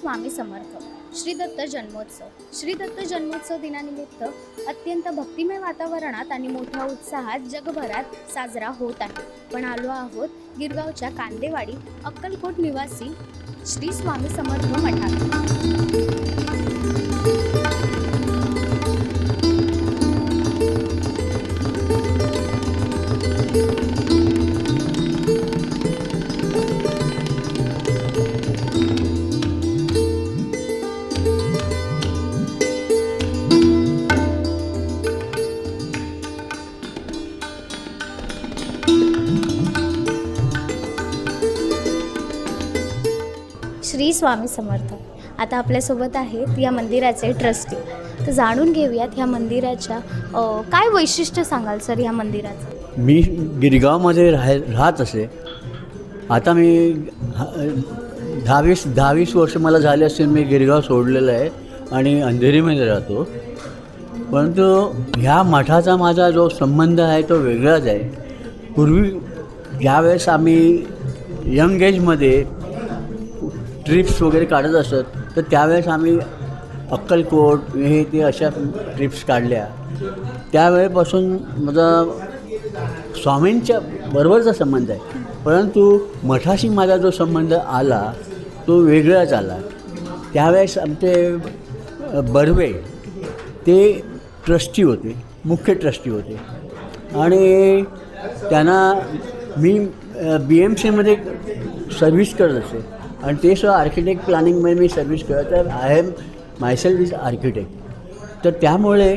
स्वामी समर्थ श्री दत्त जन्मोत्सव. श्री दत्त जन्मोत्सव दिनानिमित्त अत्यंत भक्तिमय वातावरणात आणि मोठ्या उत्साहात जगभरात साजरा होत आहे. पण आलो आहोत गिरगावच्या कांदेवाडी अक्कलकोट निवासी श्री स्वामी समर्थ मठात. श्री स्वामी समर्थ आता आपल्यासोबत आहेत या मंदिराचे ट्रस्टी. तर जाणून घेऊयात ह्या मंदिराच्या काय वैशिष्ट्य सांगाल सर ह्या मंदिराचं. मी गिरगावमध्ये राहत असे. आता मी 10-20 वर्ष मला झाले असतील. मी गिरगाव सोडलेलं आहे आणि अंधेरीमध्ये राहतो. परंतु ह्या मठाचा माझा जो संबंध आहे तो वेगळाच आहे. पूर्वी ज्यावेळेस आम्ही यंग एजमध्ये ट्रिप्स वगैरे काढत असत तर त्यावेळेस आम्ही अक्कलकोट हे ते अशा ट्रिप्स काढल्या. त्यावेळेपासून माझा स्वामींच्या बरोबरचा संबंध आहे. परंतु मठाशी माझा जो संबंध आला तो वेगळाच आला. त्यावेळेस आमचे बर्वे ते ट्रस्टी होते, मुख्य ट्रस्टी होते आणि त्यांना मी BMCमध्ये सर्व्हिस करत असे आणि ते सुद्धा आर्किटेक्ट प्लॅनिंगमध्ये मी सर्व्हिस करत. तर I am myself is architect. तर त्यामुळे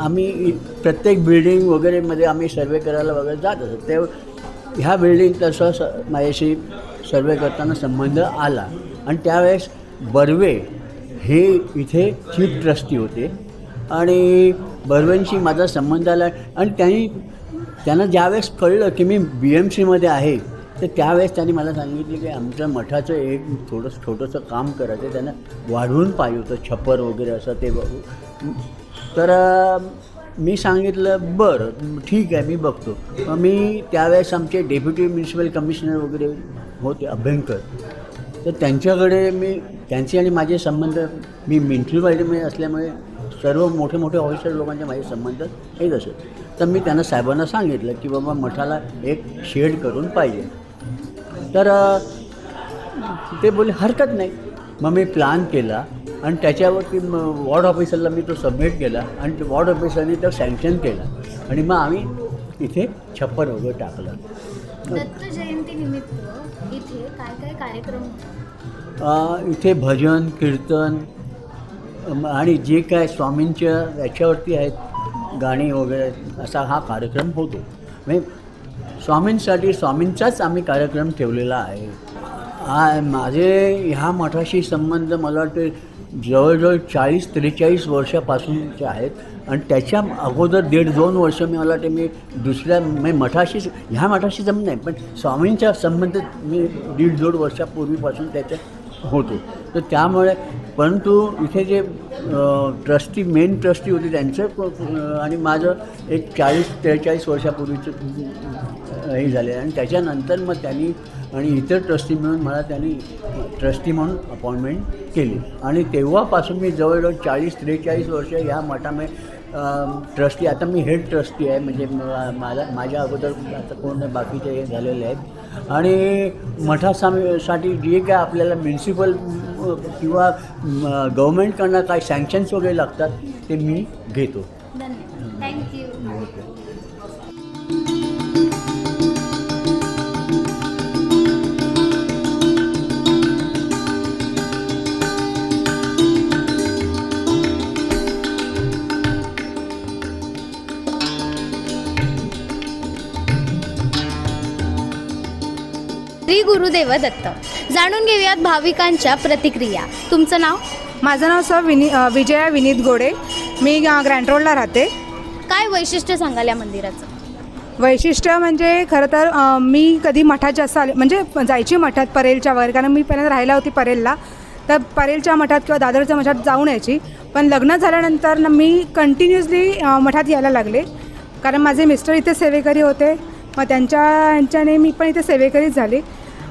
आम्ही प्रत्येक बिल्डिंग वगैरेमध्ये आम्ही सर्वे करायला वगैरे जात असतो. ते ह्या बिल्डिंग तसं माझ्याशी सर्वे करताना संबंध आला आणि त्यावेळेस बर्वे हे इथे चीफ ट्रस्टी होते आणि बर्वेंशी माझा संबंध आला आणि त्यांना ज्यावेळेस कळलं की मी BMCमध्ये आहे तर त्यावेळेस त्यांनी मला सांगितलं की आमच्या मठाचं एक छोटंसं काम करायचं. त्यांना वाढवून पाहिजे होतं, छप्पर वगैरे असं ते. तर मी सांगितलं बरं ठीक आहे मी बघतो. मग मी त्यावेळेस आमचे डेप्युटी म्युन्सिपल कमिशनर वगैरे होते अभ्यंकर. तर त्यांच्याकडे त्यांचे आणि माझे संबंध, मी म्युन्सिपालिटीमध्ये असल्यामुळे सर्व मोठे ऑफिसर लोकांचे माझे संबंध हेच असत. तर मी त्यांना साहेबांना सांगितलं की बाबा मठाला एक शेड करून पाहिजे. तर ते बोलले हरकत नाही. मग मी प्लॅन केला आणि त्याच्यावरती वॉर्ड ऑफिसरला मी तो सबमिट केला आणि वॉर्ड ऑफिसरने तो सँक्शन केला आणि मग आम्ही इथे छप्पर वगैरे टाकलं. दत्त जयंतीनिमित्त इथे काय कार्यक्रम होतात? इथे भजन कीर्तन आणि जे काय स्वामींच्या याच्यावरती आहेत गाणी वगैरे असा हा कार्यक्रम होतो. म्हणजे स्वामींचाच आम्ही कार्यक्रम ठेवलेला आहे. माझे ह्या मठाशी संबंध मला वाटते जवळजवळ 40-43 वर्षापासूनचे आहेत आणि त्याच्या अगोदर 1.5-2 वर्ष मला वाटते मी दुसऱ्या मठाशी ह्या मठाशी संबंध नाही पण स्वामींच्या संबंध मी 1.5-2 वर्षापूर्वीपासून त्याच्या होतो. तर त्यामुळे परंतु इथे जे मेन ट्रस्टी होते त्यांचं आणि माझं एक 40-43 वर्षापूर्वीचं हे झाले आणि त्याच्यानंतर मग त्यांनी आणि इतर ट्रस्टी मिळून मला त्यांनी ट्रस्टी म्हणून अपॉइंटमेंट केली आणि तेव्हापासून मी जवळजवळ 40-43 वर्ष ह्या मठामध्ये ट्रस्टी. आता मी हेड ट्रस्टी आहे. म्हणजे माझ्या अगोदर आता कोण बाकीचे हे झालेले आहेत आणि मठासाठी जे काय आपल्याला म्युन्सिपल किंवा गव्हर्मेंटकडनं काय सँक्शन्स वगैरे लागतात ते मी घेतो. थँक्यू. श्री गुरुदेव दत्त. जाणून घेऊयात भाविकांच्या प्रतिक्रिया. तुमचं नाव? माझं नाव सर विजया विनीत गोडे. मी ग्रँड रोडला राहते. काय वैशिष्ट्य सांगाल या मंदिराचं? वैशिष्ट्य म्हणजे खरं तर मी कधी मठात जास्त आले म्हणजे जायची मठात परेलच्या वगैरे, कारण मी पहिल्यांदा राहायला होती परेलला. तर परेलच्या मठात किंवा दादरच्या मठात जाऊन यायची. पण लग्न झाल्यानंतर मी कंटिन्युअसली मठात यायला लागले कारण माझे मिस्टर इथे सेवेकरी होते. मग यांच्याने मी पण इथे सेवेकरीच झाले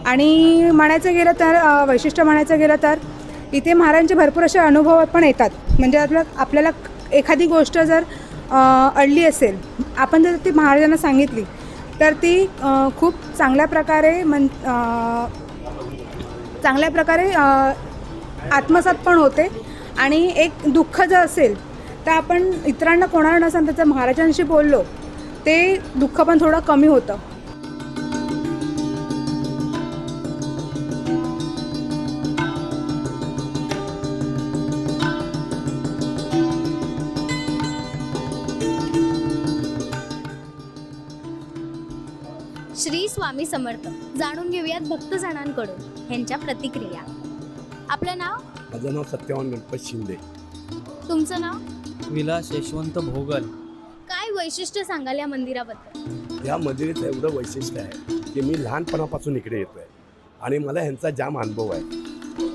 आणि म्हणायचं गेलं तर वैशिष्ट्य म्हणायचं गेलं तर इथे महाराजांचे भरपूर असे अनुभव पण येतात. म्हणजे आपल्याला एखादी गोष्ट जर अडली असेल, आपण जर ती महाराजांना सांगितली तर ती खूप चांगल्या प्रकारे आत्मसात पण होते. आणि एक दुःख जर असेल तर आपण इतरांना कोणाला न सांगता जर महाराजांशी बोललो ते दुःख पण थोडं कमी होतं. श्री स्वामी समर्थ जाणून घेऊयात भक्तजनांकडून ह्यांच्या प्रतिक्रिया. आपलं नाव? माझं नाव सत्यवान गणपत शिंदे. तुमचं नाव? विलास यशवंत भोगल. काय वैशिष्ट्य सांगाल या मंदिराबद्दल? या मंदिराचं एवढं वैशिष्ट्य आहे की मी लहानपणापासून इकडे येतो आहे आणि मला ह्यांचा जाम अनुभव आहे.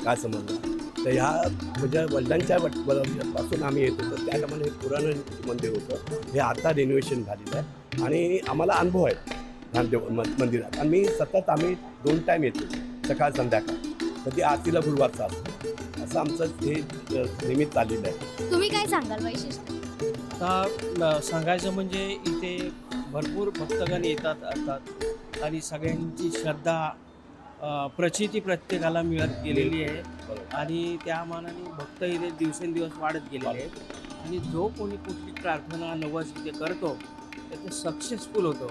काय समजलं तर ह्या म्हणजे वडिलांच्या पासून आम्ही येत होतो त्या टायमाला हे पुराण मंदिर होतं. हे आता रिनोव्हेशन झालेलं आहे आणि आम्हाला अनुभव आहे ज्ञानदेव मंदिरात. आणि आम्ही 2 टाईम येतो, सकाळ संध्याकाळ. कधी आरतीला गुरुवारचा असतो. असं आमचं हे नेहमीच चाललेलं आहे. तुम्ही काय सांगाल वैशिष्ट्य? आता सांगायचं म्हणजे इथे भरपूर भक्तगण येतात आणि सगळ्यांची श्रद्धा प्रचिती प्रत्येकाला मिळत गेलेली आहे आणि त्या मानाने भक्त इथे दिवसेंदिवस वाढत गेलेले आहेत. आणि जो कोणी कुठली प्रार्थना नवस इथे करतो ते सक्सेसफुल होतो.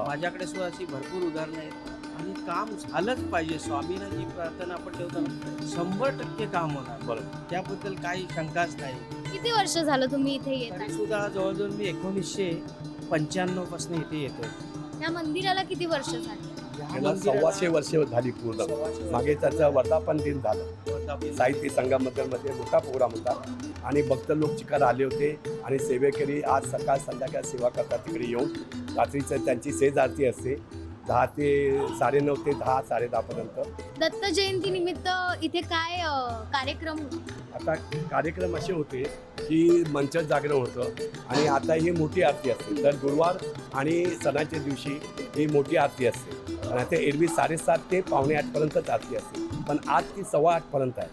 माझ्याकडे सुद्धा अशी भरपूर उदाहरणं आहेत. आणि काम झालंच पाहिजे. स्वामींना जी प्रार्थना आपण ठेवतो 100% काम होणार. बरोबर, त्याबद्दल काही शंकाच नाही. किती वर्ष झालं तुम्ही इथे येत? तरी सुद्धा जवळजवळ मी 1995 पासून इथे येतो. या मंदिराला किती वर्ष झाली? याला 125 वर्ष झाली पूर्ण. मागे त्याचं वर्धापन दिन झालं. साहित्य संगममध्ये मोठा प्रोग्राम होता आणि भक्त लोक चिकार आले होते आणि सेवेकरी आज सकाळ संध्याकाळ सेवा करतात. तिकडे येऊन रात्रीचं त्यांची सेज आरती असते 10 ते 9:30 ते 10 10:30 पर्यंत. दत्त जयंती निमित्त इथे काय कार्यक्रम होते? आता कार्यक्रम असे होते की मंच जागरण होतं आणि आता ही मोठी आरती असते. तर गुरुवार आणि सणाच्या दिवशी ही मोठी आरती असते आणि आता एरवी 7:30 ते 7:45 पर्यंतच आरती असते. पण आज ती 8:15 पर्यंत आहे.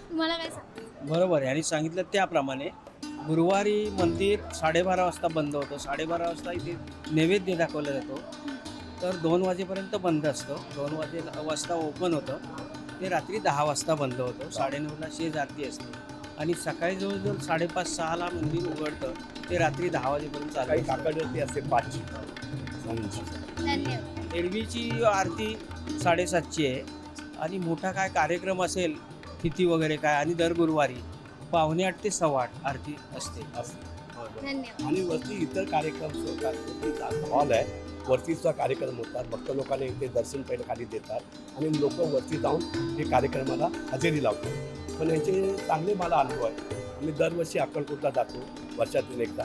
तुम्हाला काय सांग? बरोबर आहे. आणि सांगितलं त्याप्रमाणे गुरुवारी मंदिर 12:30 वाजता बंद होतं. 12:30 वाजता इथे नैवेद्य दाखवला जातो. तर 2 वाजेपर्यंत बंद असतो. 2 वाजता ओपन होतं. ते रात्री 10 वाजता बंद होतं. 9:30ला शेज आरती असते आणि सकाळी जवळजवळ 5:30-6ला मंदिर उघडतं. ते रात्री 10 वाजेपर्यंत चालू. काही काकडवरती असते 5ची. धन्यवाद. एरवीची आरती 7:30ची आहे आणि मोठा काय कार्यक्रम असेल तिथी वगैरे काय आणि दर गुरुवारी 7:45 ते 8:15 आरती असते. धन्यवाद. आणि वरती इतर कार्यक्रम हॉल आहे. वरतीचा कार्यक्रम होतात. भक्त लोकांना इथे दर्शन पहिलं खाली देतात आणि लोक वरती जाऊन हे कार्यक्रमाला हजेरी लावतात. पण यांचे चांगले मला अनुभव आहे. मी दरवर्षी अक्कलकोटला जातो वर्षातून एकदा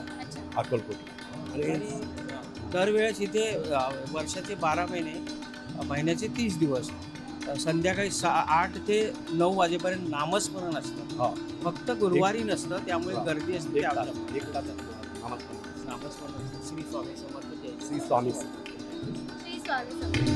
अक्कलकोटला. आणि दरवेळेस इथे वर्षाचे 12 महिन्याचे 30 दिवस संध्याकाळी 8 ते 9 वाजेपर्यंत नामस्मरण असतं. फक्त गुरुवारी नसतं, त्यामुळे गर्दी असते. एक तास नामस्मरण. श्री स्वामी समर्थ जय. श्री स्वामी. श्री स्वामी समर्थ.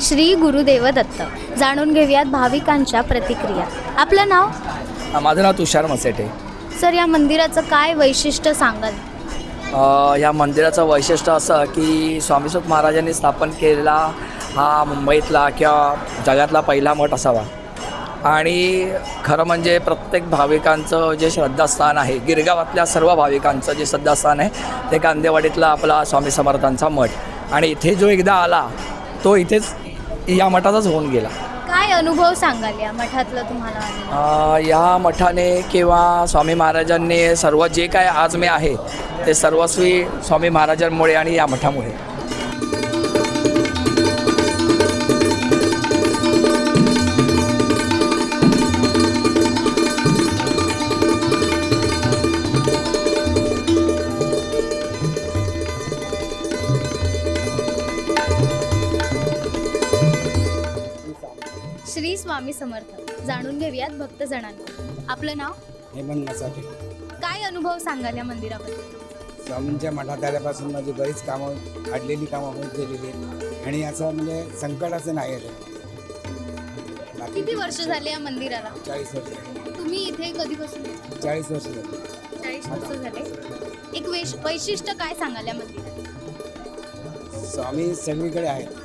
श्री गुरुदेव दत्त जाणून घेऊयात भाविकांच्या प्रतिक्रिया. आपलं नाव? माझं नाव तुषार मसेटे. सर, या मंदिराचं काय वैशिष्ट्य सांगाल? या मंदिराचं वैशिष्ट्य असं की स्वामीसुत महाराजांनी स्थापन केलेला हा मुंबईतला किंवा जगातला पहिला मठ असावा. आणि खरं म्हणजे प्रत्येक भाविकांचं जे श्रद्धास्थान आहे, गिरगावातल्या सर्व भाविकांचं जे श्रद्धास्थान आहे ते कांदेवाडीतला आपला स्वामी समर्थांचा मठ. आणि इथे जो एकदा आला तो इथेच या मठाचाच होऊन गेला. काय अनुभव सांगाल या मठातलं तुम्हाला आलेला? या मठाने किंवा स्वामी महाराजांनी सर्व जे काय आज मी आहे ते सर्वस्वी स्वामी महाराजांमुळे आणि या मठामुळे. श्री स्वामी समर्थ. जाणून घेऊयात भक्तजणांकडून. आपलं नाव? हेमंत मसाटे. काय अनुभव सांगाल या मंदिराबद्दल? स्वामींच्या मठात आल्यापासून माझी बरीच कामं अडलेली कामं होत गेलेली आहेत आणि असं म्हणजे संकट असं नाही आहे. किती वर्ष झाले या मंदिराला? 40 वर्ष. तुम्ही इथे कधीपासून? 40 वर्ष झाली. 40 वर्ष झाले. एक वैशिष्ट्य काय सांगाल या मंदिरात? स्वामी सगळीकडे आहेत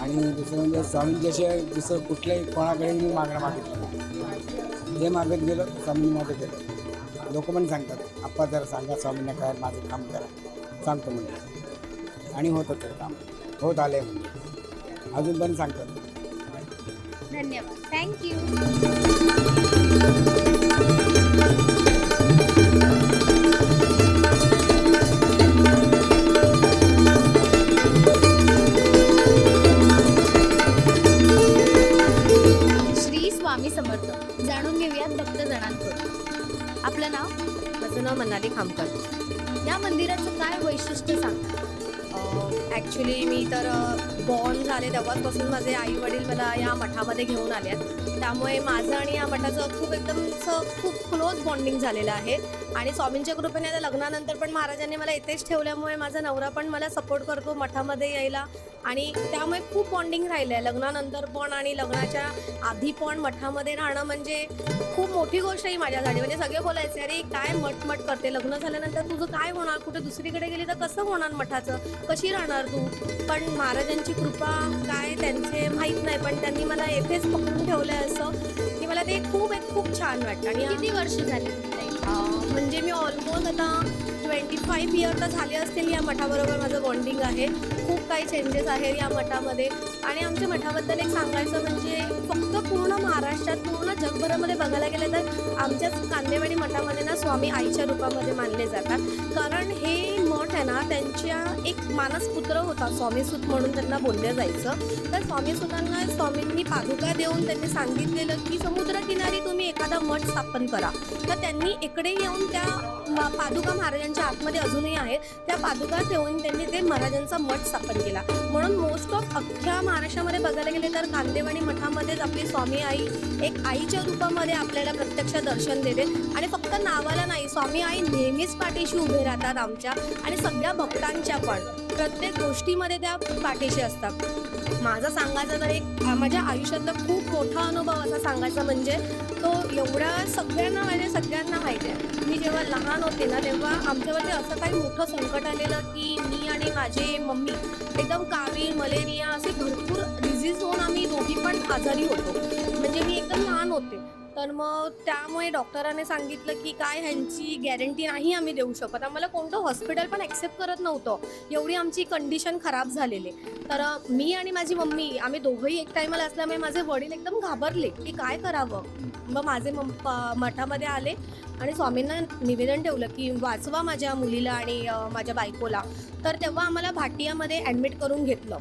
आणि दुसरं म्हणजे स्वामींच्याशिवाय दुसरं कुठल्याही कोणाकडे मी मागणं मागितलं नाही. जे मागत गेलो स्वामींनी माझं केलं. लोक पण सांगतात आप्पा जरा सांगा स्वामींना काय माझं काम करा. सांगतो म्हणजे आणि होतं ते काम होत आले म्हणजे अजून पण सांगतात. धन्यवाद. थँक्यू. श्री स्वामी समर्थ. जाणून घेऊयात भक्तजणांकडून. आपलं नाव? माझं नाव मनाली खामकर. या मंदिराचं काय वैशिष्ट्य सांगा? ॲक्च्युली मी तर बॉर्न झाले तेव्हापासून माझे आई वडील मला या मठामध्ये घेऊन आले आहेत. त्यामुळे माझं आणि या मठाचं खूप क्लोज बॉन्डिंग झालेलं आहे आणि स्वामींच्या कृपेने आता लग्नानंतर पण महाराजांनी मला इथेच ठेवल्यामुळे माझा नवरा पण मला सपोर्ट करतो मठामध्ये यायला आणि त्यामुळे खूप बॉन्डिंग राहिलं आहे. लग्नानंतर पण आणि लग्नाच्या आधी पण मठामध्ये राहणं म्हणजे खूप मोठी गोष्ट आहे माझ्यासाठी. म्हणजे सगळे बोलायचे अरे काय मठ करते, लग्न झाल्यानंतर तुझं काय होणार, कुठे दुसरीकडे गेली तर कसं होणार मठाचं, कशी राहणार तू. पण महाराजांची कृपा काय त्यांचे माहीत नाही पण त्यांनी मला येथेच पकडून ठेवलं आहे असं की मला ते खूप छान वाटतं. आणि किती वर्ष झाली? म्हणजे मी ऑलमोस्ट आता 25 इयर तर झाले असतील या मठाबरोबर माझं बॉन्डिंग आहे. खूप काही चेंजेस आहेत या मठामध्ये आणि आमच्या मठाबद्दल एक सांगायचं म्हणजे फक्त पूर्ण महाराष्ट्रात पूर्ण जगभरामध्ये बघायला गेलं तर आमच्याच कांदेवाडी मठामध्ये ना स्वामी आईच्या रूपामध्ये मानले जातात. कारण हे मठ आहे ना त्यांच्या एक मानसपुत्र होता स्वामीसूत म्हणून त्यांना बोललं जायचं. तर स्वामीसूतांना स्वामींनी पादुका देऊन त्यांनी सांगितलेलं की समुद्रकिनारी तुम्ही एखादा मठ स्थापन करा. तर त्यांनी इकडे येऊन त्या पादुका महाराजांच्या आतमध्ये अजूनही आहेत त्या पादुका ठेवून त्यांनी ते महाराजांचा मठ स्थापन केला. म्हणून मोस्ट ऑफ अख्ख्या महाराष्ट्रामध्ये बघायला गेले तर कांदेवाडी मठामध्येच आपली स्वामी आई एक आईच्या रूपामध्ये आपल्याला प्रत्यक्ष दर्शन देते आणि फक्त नावाला नाही स्वामी आई नेहमीच पाठीशी उभे राहतात आमच्या आणि सगळ्या भक्तांच्या पण प्रत्येक गोष्टीमध्ये त्या पाठीशी असतात. माझा सांगायचा तर एक माझ्या आयुष्यातला खूप मोठा अनुभव असा सांगायचा म्हणजे तो एवढा सगळ्यांना माहिती आहे. मी जेव्हा लहान होते ना तेव्हा आमच्यावरती असं काही मोठं संकट आलेलं की मी आणि माझे मम्मी एकदम कावीळ मलेरिया असे भरपूर डिझीज होऊन आम्ही दोघी पण आजारी होतो. म्हणजे मी एकदम लहान होते. तर मग त्यामुळे डॉक्टरांनी सांगितलं की काय ह्यांची गॅरंटी नाही आम्ही देऊ शकत. आम्हाला कोणतं हॉस्पिटल पण ॲक्सेप्ट करत नव्हतं एवढी आमची कंडिशन खराब झालेली. तर मी आणि माझी मम्मी आम्ही दोघंही एक टायमाला असल्यामुळे माझे वडील एकदम घाबरले की काय करावं. मग माझे मठामध्ये आले आणि स्वामींना निवेदन ठेवलं की वाचवा माझ्या मुलीला आणि माझ्या बायकोला. तर तेव्हा आम्हाला भाटियामध्ये ॲडमिट करून घेतलं.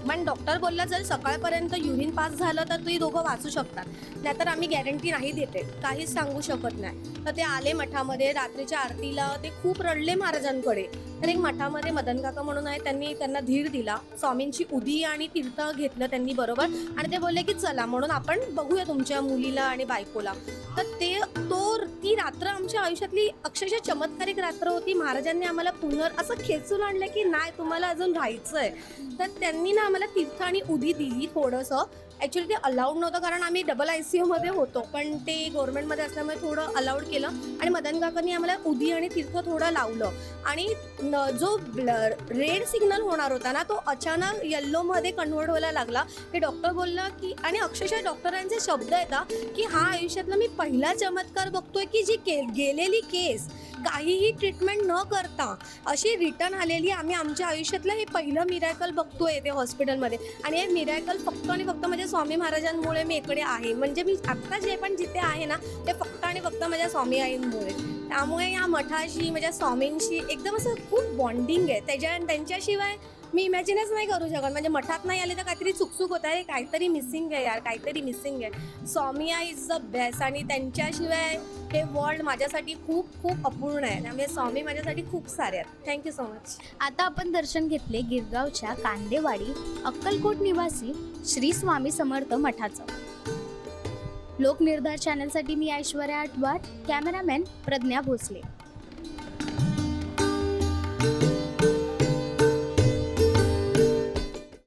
पण डॉक्टर बोलला जर सकाळपर्यंत युरिन पास झालं तर तुम्ही दोघं वाचू शकतात, नाहीतर आम्ही गॅरंटी नाही देते, काहीच सांगू शकत नाही. तर ते आले मठामध्ये रात्रीच्या आरतीला ते खूप रडले महाराजांकडे. तर एक मठामध्ये मदन काका म्हणून आहे त्यांनी त्यांना धीर दिला. स्वामींची उदी आणि तीर्थ घेतलं त्यांनी बरोबर आणि ते बोलले की चला म्हणून आपण बघूया तुमच्या मुलीला आणि बायकोला. तर ती रात्र आमच्या आयुष्यातली अक्षरशः चमत्कारिक रात्र होती. महाराजांनी आम्हाला असं खेचून आणलं की नाही तुम्हाला अजून राहायचं आहे. तर त्यांनी ना आम्हाला तीर्थ आणि उदी दिली थोडंसं ॲक्च्युली ते अलाउड नव्हतं, कारण आम्ही डबल ICUमध्ये होतो, पण ते गव्हर्नमेंटमध्ये असल्यामुळे थोडं अलाउड केलं. आणि मदन काकांनी आम्हाला उदी आणि तीर्थ थोडं लावलं आणि जो रेड सिग्नल होणार होता ना, तो अचानक येल्लोमध्ये कन्व्हर्ट व्हायला लागला. हे डॉक्टर बोलला की, आणि अक्षरशः डॉक्टरांचे शब्द येतात की हा आयुष्यातला मी पहिला चमत्कार बघतोय की जी गेलेली केस काहीही ट्रीटमेंट न करता अशी रिटर्न आलेली, आम्ही आमच्या आयुष्यातलं हे पहिलं मिरॅकल बघतोय ते हॉस्पिटलमध्ये. आणि हे मिरॅकल फक्त आणि फक्त म्हणजे स्वामी महाराजांमुळे मी इकडे आहे. म्हणजे मी आत्ता जे पण जिथे आहे ना, ते फक्त आणि फक्त माझ्या स्वामी आईंमुळे. त्यामुळे या मठाशी, माझ्या स्वामींशी एकदम असं खूप बॉन्डिंग आहे. त्यांच्याशिवाय मी इमॅजिनच नाही करू शकत. म्हणजे मठात नाही आले तर काहीतरी चुकचूक होत आहे, काहीतरी मिसिंग आहे यार, काहीतरी मिसिंग आहे. स्वामी आई इज द बेस्ट, आणि त्यांच्याशिवाय हे वर्ल्ड माझ्यासाठी खूप खूप अपूर्ण आहे. त्यामुळे स्वामी माझ्यासाठी खूप सारे आहेत. Thank you so much. आता आपण दर्शन घेतले गिरगावच्या कांदेवाडी अक्कलकोट निवासी श्री स्वामी समर्थ मठाचं. लोकनिर्धार चॅनलसाठी मी ऐश्वर्या आटवार, कॅमेरामॅन प्रज्ञा भोसले.